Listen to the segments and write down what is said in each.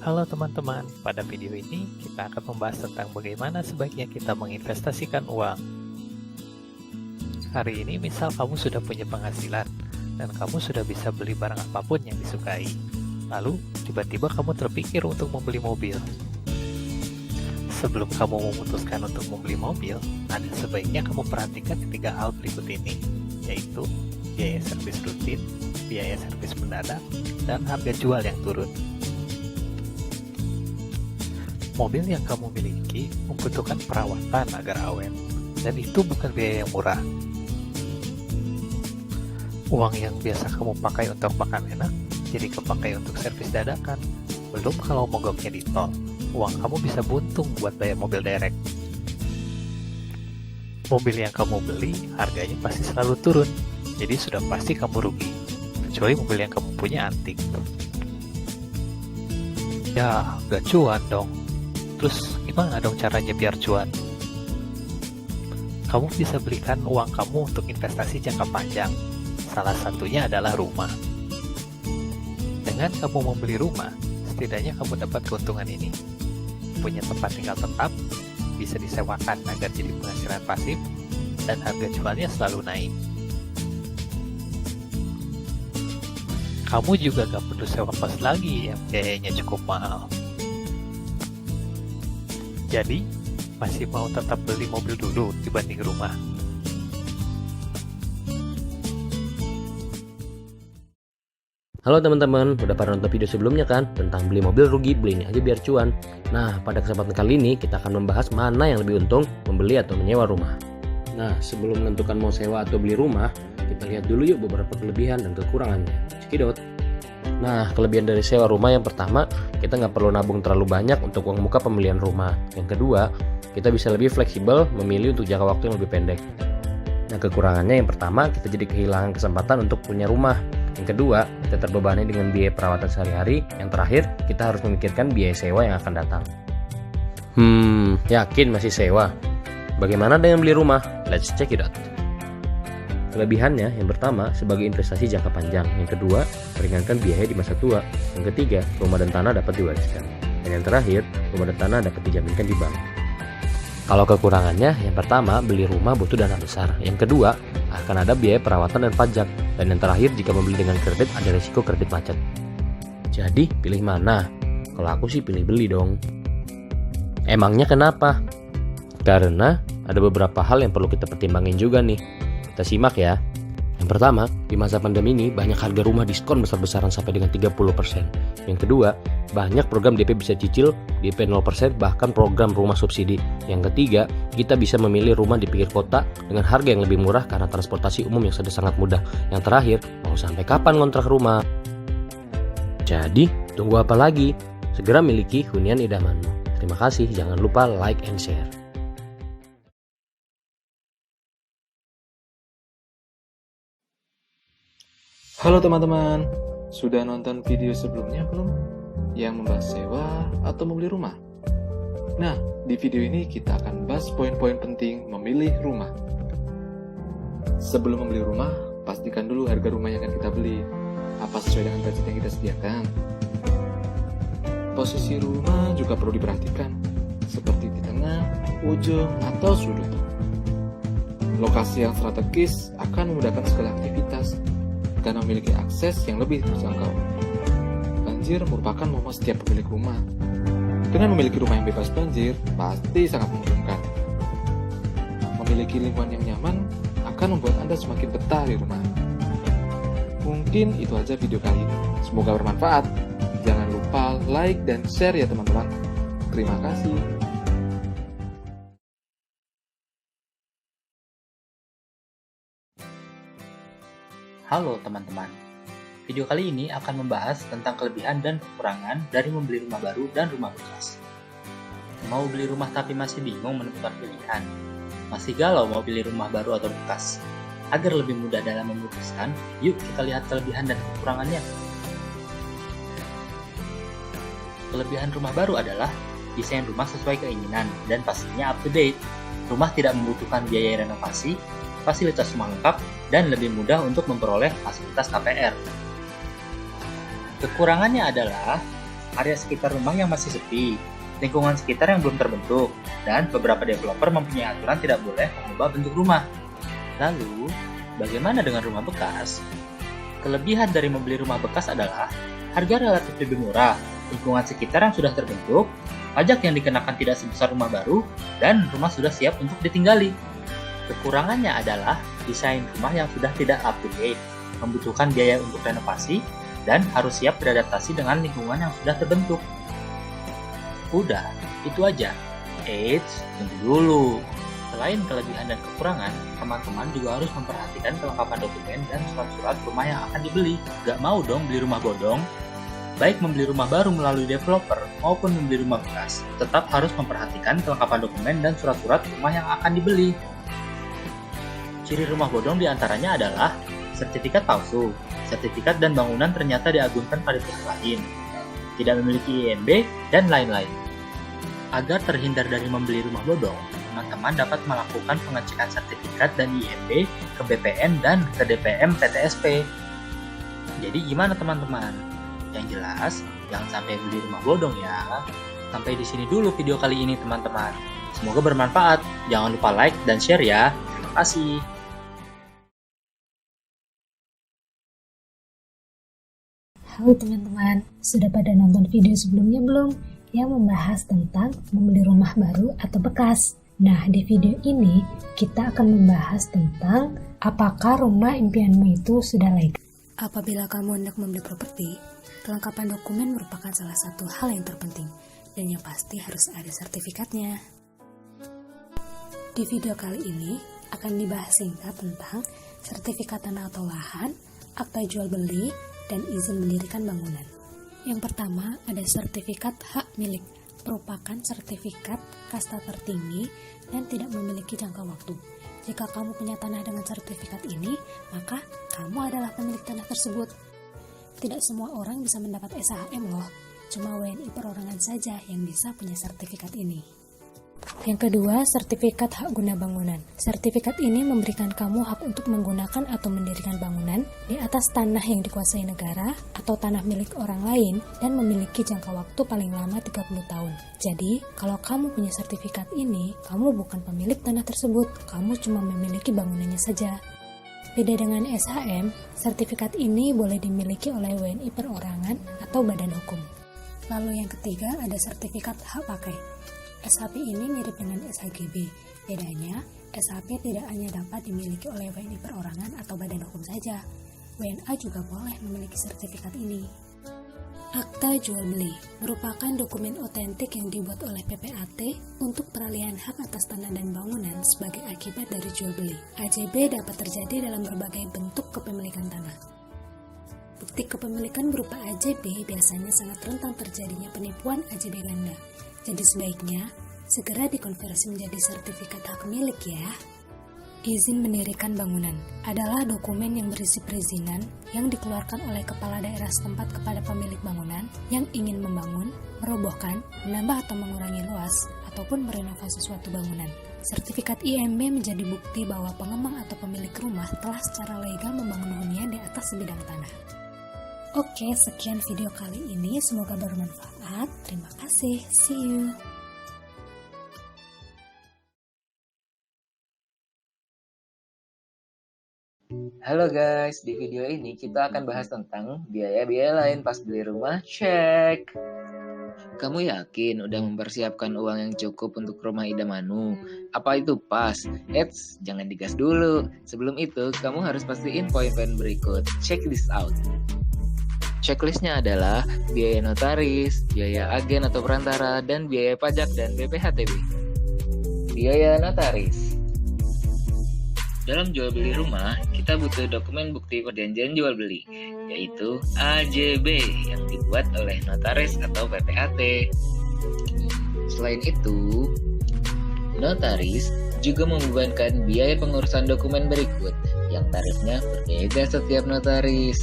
Halo teman-teman, pada video ini kita akan membahas tentang bagaimana sebaiknya kita menginvestasikan uang. Hari ini misal kamu sudah punya penghasilan dan kamu sudah bisa beli barang apapun yang disukai. Lalu tiba-tiba kamu terpikir untuk membeli mobil. Sebelum kamu memutuskan untuk membeli mobil, ada sebaiknya kamu perhatikan ketiga hal berikut ini, yaitu biaya servis rutin, biaya servis mendadak, dan harga jual yang turun. Mobil yang kamu miliki membutuhkan perawatan agar awet, dan itu bukan biaya yang murah. Uang yang biasa kamu pakai untuk makan enak, jadi kepakai untuk servis dadakan. Belum kalau mogoknya di tol, uang kamu bisa buntung buat bayar mobil derek. Mobil yang kamu beli, harganya pasti selalu turun, jadi sudah pasti kamu rugi, kecuali mobil yang kamu punya antik. Ya, gak cuan dong. Terus gimana dong caranya biar cuan? Kamu bisa belikan uang kamu untuk investasi jangka panjang. Salah satunya adalah rumah. Dengan kamu membeli rumah, setidaknya kamu dapat keuntungan ini. Punya tempat tinggal tetap, bisa disewakan agar jadi penghasilan pasif, dan harga jualnya selalu naik. Kamu juga gak perlu sewa kos lagi yang biayanya cukup mahal. Jadi, masih mau tetap beli mobil dulu dibanding rumah? Halo teman-teman, udah pernah nonton video sebelumnya kan? Tentang beli mobil rugi, beli ini aja biar cuan. Nah, pada kesempatan kali ini kita akan membahas mana yang lebih untung, membeli atau menyewa rumah. Nah, sebelum menentukan mau sewa atau beli rumah, kita lihat dulu yuk beberapa kelebihan dan kekurangannya. Cekidot. Nah, kelebihan dari sewa rumah yang pertama, kita nggak perlu nabung terlalu banyak untuk uang muka pembelian rumah. Yang kedua, kita bisa lebih fleksibel memilih untuk jangka waktu yang lebih pendek. Nah, kekurangannya yang pertama, kita jadi kehilangan kesempatan untuk punya rumah. Yang kedua, kita terbebani dengan biaya perawatan sehari-hari. Yang terakhir, kita harus memikirkan biaya sewa yang akan datang. Yakin masih sewa? Bagaimana dengan beli rumah? Let's check it out. Kelebihannya, yang pertama, sebagai investasi jangka panjang. Yang kedua, meringankan biaya di masa tua. Yang ketiga, rumah dan tanah dapat diwariskan. Dan yang terakhir, rumah dan tanah dapat dijaminkan di bank. Kalau kekurangannya, yang pertama, beli rumah butuh dana besar. Yang kedua, akan ada biaya perawatan dan pajak. Dan yang terakhir, jika membeli dengan kredit, ada risiko kredit macet. Jadi, pilih mana? Kalau aku sih pilih beli dong. Emangnya kenapa? Karena ada beberapa hal yang perlu kita pertimbangin juga nih. Kita simak ya. Yang pertama, di masa pandemi ini banyak harga rumah diskon besar-besaran sampai dengan 30%. Yang kedua, banyak program DP bisa cicil, DP 0%, bahkan program rumah subsidi. Yang ketiga, kita bisa memilih rumah di pinggir kota dengan harga yang lebih murah karena transportasi umum yang sudah sangat mudah. Yang terakhir, mau sampai kapan ngontrak rumah? Jadi, tunggu apa lagi? Segera miliki hunian idamanmu. Terima kasih, jangan lupa like and share. Halo teman-teman, sudah nonton video sebelumnya belum? Yang membahas sewa atau membeli rumah? Nah, di video ini kita akan bahas poin-poin penting memilih rumah. Sebelum membeli rumah, pastikan dulu harga rumah yang akan kita beli. Apa sesuai dengan budget yang kita sediakan? Posisi rumah juga perlu diperhatikan, seperti di tengah, ujung, atau sudut. Lokasi yang strategis akan memudahkan segala aktivitas karena memiliki akses yang lebih terjangkau. Banjir merupakan momok setiap pemilik rumah. Dengan memiliki rumah yang bebas banjir, pasti sangat menguntungkan. Memiliki lingkungan yang nyaman akan membuat Anda semakin betah di rumah. Mungkin itu aja video kali ini. Semoga bermanfaat. Jangan lupa like dan share ya teman-teman. Terima kasih. Halo teman-teman, video kali ini akan membahas tentang kelebihan dan kekurangan dari membeli rumah baru dan rumah bekas. Mau beli rumah tapi masih bingung menentukan pilihan? Masih galau mau pilih rumah baru atau bekas? Agar lebih mudah dalam memutuskan, yuk kita lihat kelebihan dan kekurangannya. Kelebihan rumah baru adalah desain rumah sesuai keinginan dan pastinya up to date. Rumah tidak membutuhkan biaya renovasi, fasilitas rumah lengkap, dan lebih mudah untuk memperoleh fasilitas KPR. Kekurangannya adalah area sekitar rumah yang masih sepi, lingkungan sekitar yang belum terbentuk, dan beberapa developer mempunyai aturan tidak boleh mengubah bentuk rumah. Lalu, bagaimana dengan rumah bekas? Kelebihan dari membeli rumah bekas adalah harga relatif lebih murah, lingkungan sekitar yang sudah terbentuk, pajak yang dikenakan tidak sebesar rumah baru, dan rumah sudah siap untuk ditinggali. Kekurangannya adalah desain rumah yang sudah tidak up to date, membutuhkan biaya untuk renovasi, dan harus siap beradaptasi dengan lingkungan yang sudah terbentuk. Udah, itu aja. Eits, tunggu dulu. Selain kelebihan dan kekurangan, teman-teman juga harus memperhatikan kelengkapan dokumen dan surat-surat rumah yang akan dibeli. Gak mau dong beli rumah bodong? Baik membeli rumah baru melalui developer maupun membeli rumah bekas, tetap harus memperhatikan kelengkapan dokumen dan surat-surat rumah yang akan dibeli. Ciri rumah bodong diantaranya adalah sertifikat palsu, sertifikat dan bangunan ternyata diagunkan pada pihak lain, tidak memiliki IMB, dan lain-lain. Agar terhindar dari membeli rumah bodong, teman-teman dapat melakukan pengecekan sertifikat dan IMB ke BPN dan ke DPM PTSP. Jadi gimana teman-teman? Yang jelas, jangan sampai beli rumah bodong ya. Sampai di sini dulu video kali ini teman-teman. Semoga bermanfaat. Jangan lupa like dan share ya. Terima kasih. Halo teman-teman, sudah pada nonton video sebelumnya belum? Yang membahas tentang membeli rumah baru atau bekas. Nah, di video ini kita akan membahas tentang apakah rumah impianmu itu sudah layak. Apabila kamu hendak membeli properti, kelengkapan dokumen merupakan salah satu hal yang terpenting, dan yang pasti harus ada sertifikatnya. Di video kali ini akan dibahas singkat tentang sertifikat tanah atau lahan, akta jual beli, dan izin mendirikan bangunan. Yang pertama ada sertifikat hak milik, merupakan sertifikat kasta tertinggi dan tidak memiliki jangka waktu. Jika kamu punya tanah dengan sertifikat ini, maka kamu adalah pemilik tanah tersebut. Tidak semua orang bisa mendapat SHM loh, cuma WNI perorangan saja yang bisa punya sertifikat ini. Yang kedua, sertifikat hak guna bangunan. Sertifikat ini memberikan kamu hak untuk menggunakan atau mendirikan bangunan di atas tanah yang dikuasai negara atau tanah milik orang lain dan memiliki jangka waktu paling lama 30 tahun. Jadi, kalau kamu punya sertifikat ini, kamu bukan pemilik tanah tersebut, kamu cuma memiliki bangunannya saja. Beda dengan SHM, sertifikat ini boleh dimiliki oleh WNI perorangan atau badan hukum. Lalu yang ketiga ada sertifikat hak pakai. SHP ini mirip dengan SHGB. Bedanya, SHP tidak hanya dapat dimiliki oleh WNI perorangan atau badan hukum saja. WNA juga boleh memiliki sertifikat ini. Akta jual beli merupakan dokumen otentik yang dibuat oleh PPAT untuk peralihan hak atas tanah dan bangunan sebagai akibat dari jual beli. AJB dapat terjadi dalam berbagai bentuk kepemilikan tanah. Bukti kepemilikan berupa AJB biasanya sangat rentan terjadinya penipuan AJB ganda. Jadi sebaiknya segera dikonversi menjadi sertifikat hak milik ya. Izin mendirikan bangunan adalah dokumen yang berisi perizinan yang dikeluarkan oleh kepala daerah setempat kepada pemilik bangunan yang ingin membangun, merobohkan, menambah atau mengurangi luas, ataupun merenovasi suatu bangunan. Sertifikat IMB menjadi bukti bahwa pengembang atau pemilik rumah telah secara legal membangun hunian di atas sebidang tanah. Oke, sekian video kali ini. Semoga bermanfaat. Terima kasih. See you. Halo guys, di video ini kita akan bahas tentang biaya-biaya lain pas beli rumah. Cek. Kamu yakin udah mempersiapkan uang yang cukup untuk rumah idamanmu? Apa itu pas? Eits, jangan digas dulu. Sebelum itu, kamu harus pastiin poin-poin berikut. Check this out. Checklistnya adalah biaya notaris, biaya agen atau perantara, dan biaya pajak dan BPHTB. Biaya notaris. Dalam jual beli rumah, kita butuh dokumen bukti perjanjian jual beli, yaitu AJB yang dibuat oleh notaris atau PPAT. Selain itu, notaris juga membebankan biaya pengurusan dokumen berikut, yang tarifnya berbeda setiap notaris.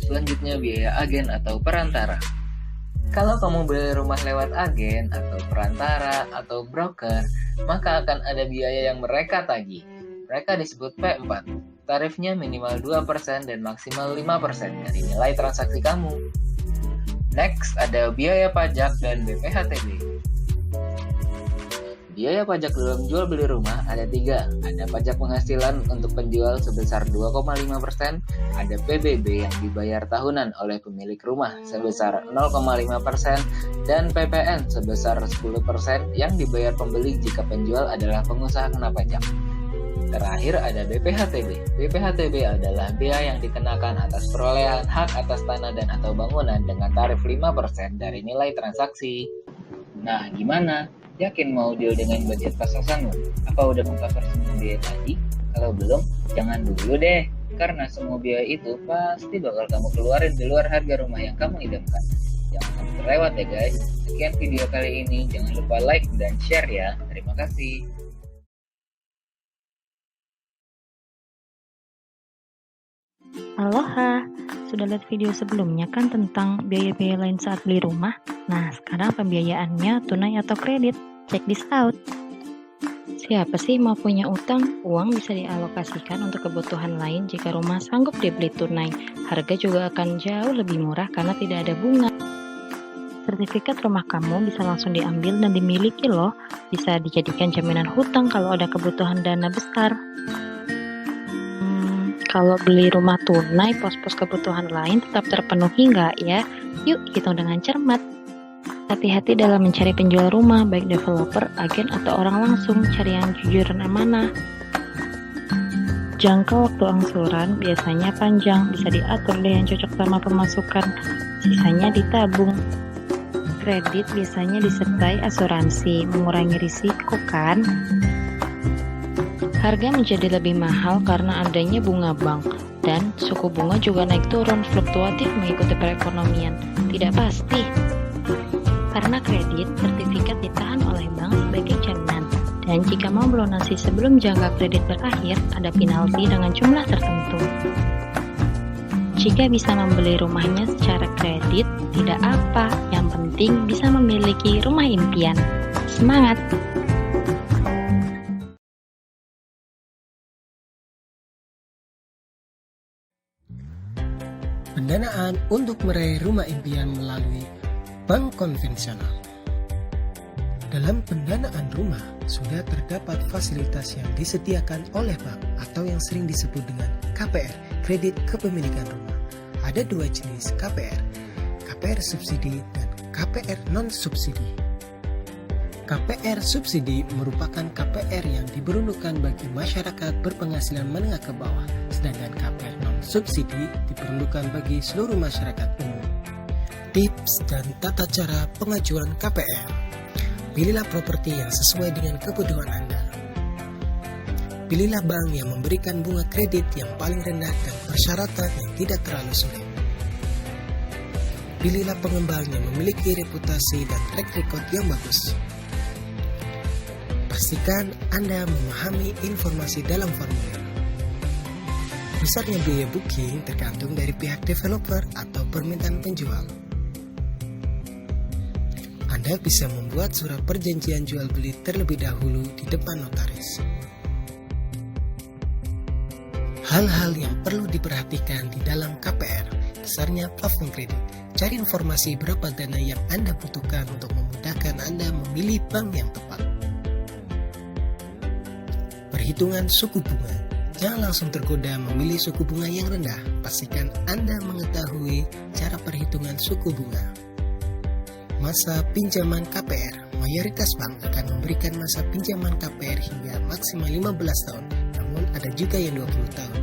Selanjutnya biaya agen atau perantara. Kalau kamu beli rumah lewat agen atau perantara atau broker, maka akan ada biaya yang mereka tagih. Mereka disebut P4. Tarifnya minimal 2% dan maksimal 5% dari nilai transaksi kamu. Next, ada biaya pajak dan BPHTB. Biaya pajak dalam jual beli rumah ada 3. Ada pajak penghasilan untuk penjual sebesar 2,5%, ada PBB yang dibayar tahunan oleh pemilik rumah sebesar 0,5%, dan PPN sebesar 10% yang dibayar pembeli jika penjual adalah pengusaha kena pajak. Terakhir ada BPHTB. BPHTB adalah biaya yang dikenakan atas perolehan hak atas tanah dan atau bangunan dengan tarif 5% dari nilai transaksi. Nah, gimana? Yakin mau deal dengan budget pas-pasanmu? Apa udah mengcover semua biaya tadi? Kalau belum, jangan dulu deh. Karena semua biaya itu pasti bakal kamu keluarin di luar harga rumah yang kamu idamkan. Jangan sampai terlewat ya guys. Sekian video kali ini. Jangan lupa like dan share ya. Terima kasih. Aloha, sudah lihat video sebelumnya kan tentang biaya-biaya lain saat beli rumah? Nah, sekarang pembiayaannya tunai atau kredit. Check this out. Siapa sih mau punya utang? Uang bisa dialokasikan untuk kebutuhan lain jika rumah sanggup dibeli tunai. Harga juga akan jauh lebih murah karena tidak ada bunga. Sertifikat rumah kamu bisa langsung diambil dan dimiliki loh. Bisa dijadikan jaminan hutang kalau ada kebutuhan dana besar. Kalau beli rumah tunai, pos-pos kebutuhan lain tetap terpenuhi nggak ya? Yuk hitung dengan cermat. Hati-hati dalam mencari penjual rumah, baik developer, agen, atau orang langsung. Cari yang jujur dan amanah. Jangka waktu angsuran biasanya panjang, bisa diatur deh yang cocok sama pemasukan. Sisanya ditabung. Kredit biasanya disertai asuransi, mengurangi risiko kan? Harga menjadi lebih mahal karena adanya bunga bank, dan suku bunga juga naik turun, fluktuatif mengikuti perekonomian. Tidak pasti. Karena kredit, sertifikat ditahan oleh bank sebagai jaminan. Dan jika mau melunasi sebelum jangka kredit berakhir, ada penalti dengan jumlah tertentu. Jika bisa membeli rumahnya secara kredit, tidak apa. Yang penting bisa memiliki rumah impian. Semangat! Pendanaan untuk meraih rumah impian melalui bank konvensional. Dalam pendanaan rumah, sudah terdapat fasilitas yang disediakan oleh bank atau yang sering disebut dengan KPR, kredit kepemilikan rumah. Ada 2 jenis KPR, KPR subsidi dan KPR non-subsidi. KPR subsidi merupakan KPR yang diperuntukkan bagi masyarakat berpenghasilan menengah ke bawah, sedangkan KPR non-subsidi diperuntukkan bagi seluruh masyarakat umum. Tips dan tata cara pengajuan KPR. Pilihlah properti yang sesuai dengan kebutuhan Anda. Pilihlah bank yang memberikan bunga kredit yang paling rendah dan persyaratan yang tidak terlalu sulit. Pilihlah pengembang yang memiliki reputasi dan track record yang bagus. Pastikan Anda memahami informasi dalam formulir. Besarnya biaya booking tergantung dari pihak developer atau permintaan penjual. Anda bisa membuat surat perjanjian jual beli terlebih dahulu di depan notaris. Hal-hal yang perlu diperhatikan di dalam KPR, besarnya plafon kredit. Cari informasi berapa dana yang Anda butuhkan untuk memudahkan Anda memilih bank yang tepat. Perhitungan suku bunga. Jangan langsung tergoda memilih suku bunga yang rendah. Pastikan Anda mengetahui cara perhitungan suku bunga. Masa pinjaman KPR. Mayoritas bank akan memberikan masa pinjaman KPR hingga maksimal 15 tahun, namun ada juga yang 20 tahun.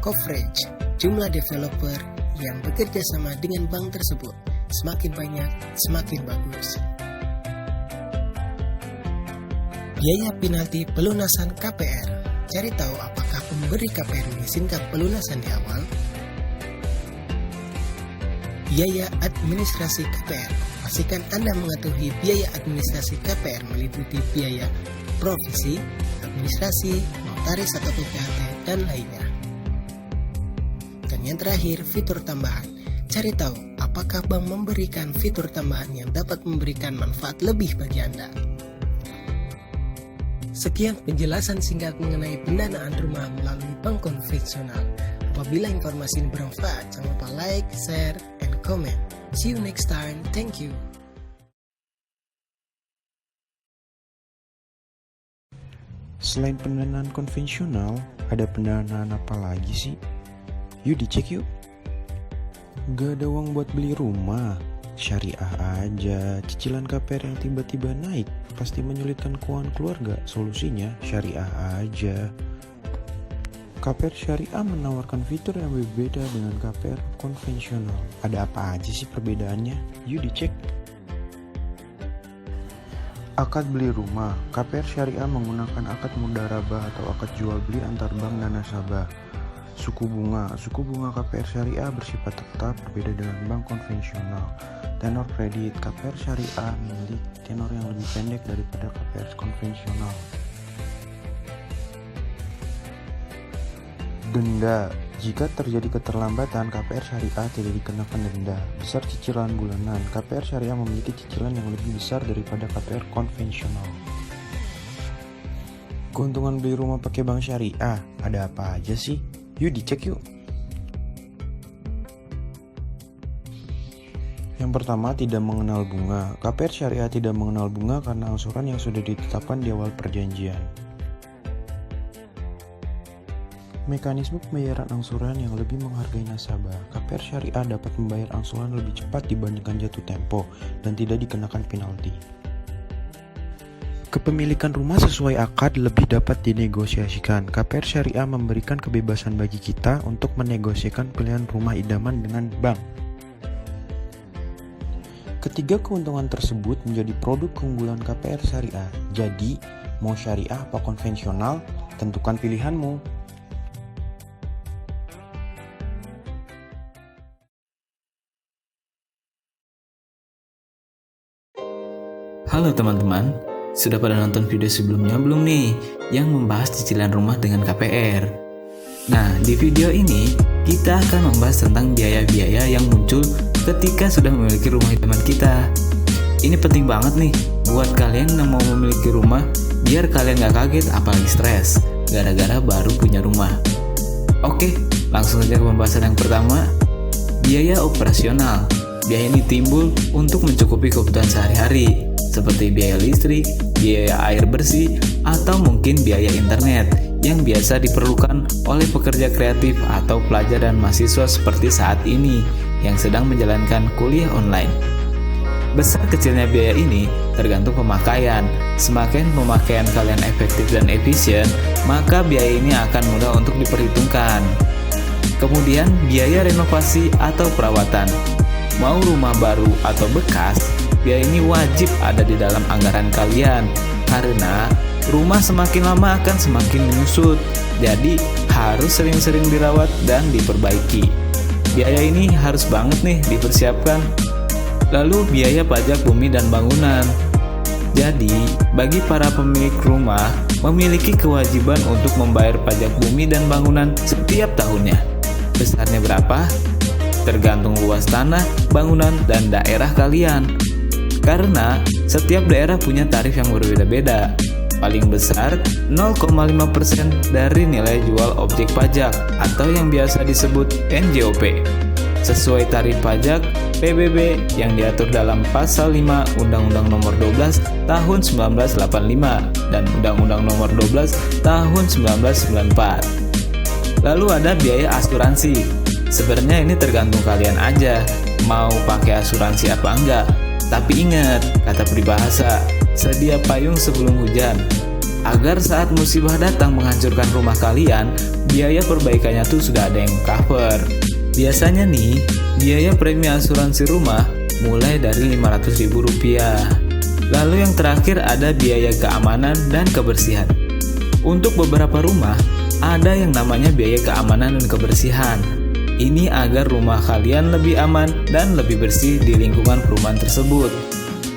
Coverage. Jumlah developer yang bekerja sama dengan bank tersebut. Semakin banyak, semakin bagus. Biaya penalti pelunasan KPR. Cari tahu apakah pemberi KPR mengizinkan pelunasan di awal. Biaya administrasi KPR. Pastikan Anda mengetahui biaya administrasi KPR meliputi biaya provisi, administrasi, notaris atau PPAT, dan lainnya. Dan yang terakhir, fitur tambahan. Cari tahu apakah bank memberikan fitur tambahan yang dapat memberikan manfaat lebih bagi Anda. Sekian penjelasan singkat mengenai pendanaan rumah melalui bank konvensional. Apabila informasi ini bermanfaat, jangan lupa like, share, and comment. See you next time. Thank you. Selain pendanaan konvensional, ada pendanaan apa lagi sih? Yuk dicek yuk. Gak ada uang buat beli rumah, syariah aja. Cicilan KPR yang tiba-tiba naik pasti menyulitkan keuangan keluarga. Solusinya syariah aja. KPR syariah menawarkan fitur yang berbeda dengan KPR konvensional. Ada apa aja sih perbedaannya? Yuk dicek. Akad beli rumah, KPR syariah menggunakan akad mudharabah atau akad jual beli antar bank dan nasabah. Suku bunga KPR syariah bersifat tetap, berbeda dengan bank konvensional. Tenor kredit, KPR syariah memiliki tenor yang lebih pendek daripada KPR konvensional. Denda, jika terjadi keterlambatan, KPR syariah tidak dikenakan denda. Besar cicilan bulanan, KPR syariah memiliki cicilan yang lebih besar daripada KPR konvensional. Keuntungan beli rumah pakai bank syariah, ada apa aja sih? Yuk dicek yuk. Yang pertama, tidak mengenal bunga. KPR syariah tidak mengenal bunga karena angsuran yang sudah ditetapkan di awal perjanjian. Mekanisme pembayaran angsuran yang lebih menghargai nasabah. KPR syariah dapat membayar angsuran lebih cepat dibandingkan jatuh tempo dan tidak dikenakan penalti. Kepemilikan rumah sesuai akad lebih dapat dinegosiasikan. KPR syariah memberikan kebebasan bagi kita untuk menegosiasikan pilihan rumah idaman dengan bank. Ketiga keuntungan tersebut menjadi produk keunggulan KPR syariah. Jadi, mau syariah apa konvensional, tentukan pilihanmu. Halo teman-teman, sudah pada nonton video sebelumnya belum nih yang membahas cicilan rumah dengan KPR? Nah, di video ini kita akan membahas tentang biaya-biaya yang muncul ketika sudah memiliki rumah idaman kita. Ini penting banget nih buat kalian yang mau memiliki rumah, biar kalian gak kaget apalagi stres gara-gara baru punya rumah. Oke, langsung saja ke pembahasan yang pertama, biaya operasional. Biaya ini timbul untuk mencukupi kebutuhan sehari-hari, seperti biaya listrik, biaya air bersih, atau mungkin biaya internet yang biasa diperlukan oleh pekerja kreatif atau pelajar dan mahasiswa seperti saat ini yang sedang menjalankan kuliah online. Besar kecilnya biaya ini tergantung pemakaian. Semakin pemakaian kalian efektif dan efisien, maka biaya ini akan mudah untuk diperhitungkan. Kemudian biaya renovasi atau perawatan. Mau rumah baru atau bekas, biaya ini wajib ada di dalam anggaran kalian karena rumah semakin lama akan semakin menyusut, jadi harus sering-sering dirawat dan diperbaiki. Biaya ini harus banget nih dipersiapkan. Lalu biaya pajak bumi dan bangunan. Jadi bagi para pemilik rumah memiliki kewajiban untuk membayar pajak bumi dan bangunan setiap tahunnya. Besarnya berapa? Tergantung luas tanah, bangunan, dan daerah kalian. Karena setiap daerah punya tarif yang berbeda-beda. Paling besar 0,5% dari nilai jual objek pajak atau yang biasa disebut NJOP. Sesuai tarif pajak PBB yang diatur dalam Pasal 5 Undang-Undang Nomor 12 Tahun 1985 dan Undang-Undang Nomor 12 Tahun 1994. Lalu ada biaya asuransi. Sebenarnya ini tergantung kalian aja mau pakai asuransi apa enggak. Tapi ingat, kata peribahasa, sedia payung sebelum hujan. Agar saat musibah datang menghancurkan rumah kalian, biaya perbaikannya tuh sudah ada yang cover. Biasanya nih, biaya premi asuransi rumah mulai dari Rp500.000. Lalu yang terakhir ada biaya keamanan dan kebersihan. Untuk beberapa rumah, ada yang namanya biaya keamanan dan kebersihan. Ini agar rumah kalian lebih aman dan lebih bersih di lingkungan perumahan tersebut.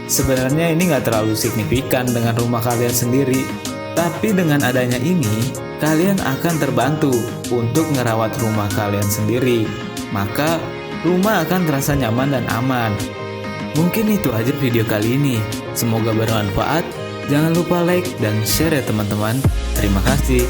Sebenarnya ini nggak terlalu signifikan dengan rumah kalian sendiri, tapi dengan adanya ini, kalian akan terbantu untuk ngerawat rumah kalian sendiri. Maka, rumah akan terasa nyaman dan aman. Mungkin itu aja video kali ini. Semoga bermanfaat. Jangan lupa like dan share ya teman-teman. Terima kasih.